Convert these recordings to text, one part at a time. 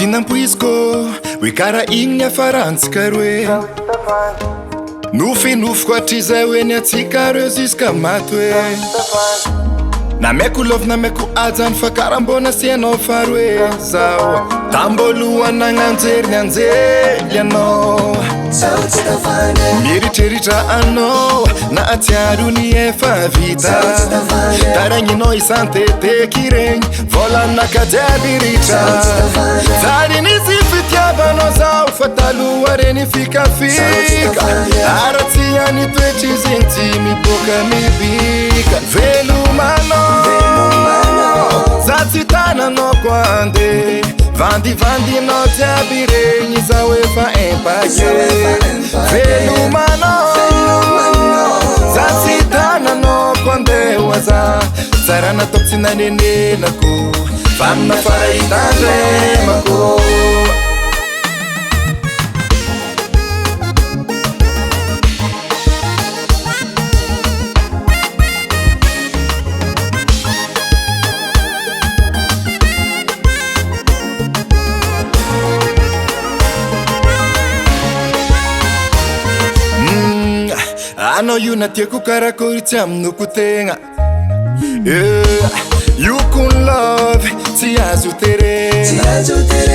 Dinampoiziko hoe kara igny ny afarantsika roe nofinofiko atr'izay hoe ny atsika reo ziska maty hoe namaiko lovy namaiko ajany fa kara mbona sianao fary hoe zao tambolohany nagnanjery ny anjely anao mieritreritra anao na atsiaro ny efa vita taragninao isanteteky regny volanakajiaby ritra zary nisy fitiavanao zao fa taloha reny fikafika aratsy any toetry zegny tsy miboka mibika velomanao za tsy tananao ko ande vandivandinao jiaby regny zao efa impake velomanao za tsy tananao ko andeha za tsara nataoko tsy nanenenako fa amina farahitandremako anao io na tiako karakory tsy aminoko tegna io kon love tsy azo tere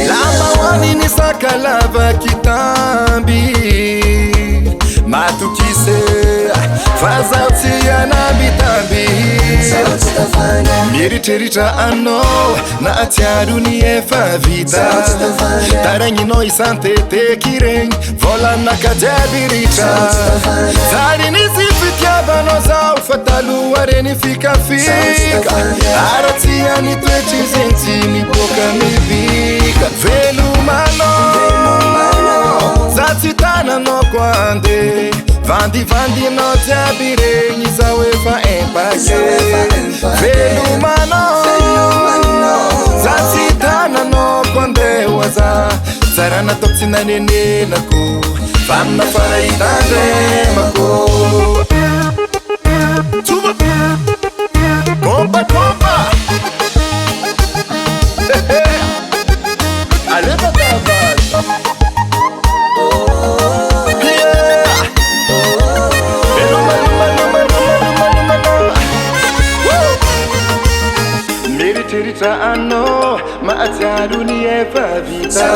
lamahoany ny sakalava kitamby matokise fa zaho tsy anambitamby mieritreritra anao na atsiaro ny efa vita taragninao isanteteky regny volanakajiaby ritra zary nisy fitiavanao zao fa taloha reny fikafika aratsy any toetry zegny tsy miboka mibika velomanao za tsy tananao ko ande vandivandinao jiaby regny zao efa impake velomanao za tsy tananao ko andeha za tsara nataoko tsy nanenenako fa amina farahitandremako kompa kompa aleva davas mieritreritra anao ma atsiaro ny efa vita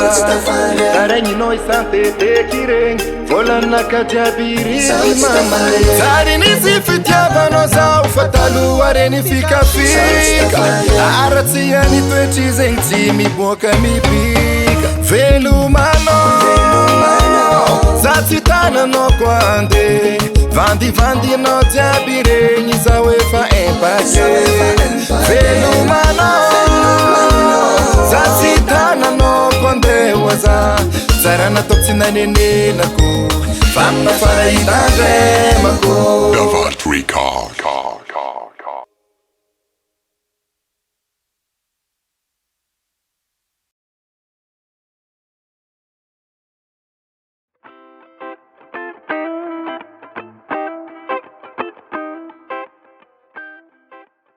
taragninao isanteteky regny volanakajiaby ritra zary nisy fitiavanao zao fa taloha reny fikafika aratsy any toetry zegny tsy miboaka mibika velomanao za tsy tananao ko ande vandivandinao jiaby regny zao efa impake velomanao za tsy tananao ko andeha za tsara nataoko tsy nanenenako fa amina farahitandremako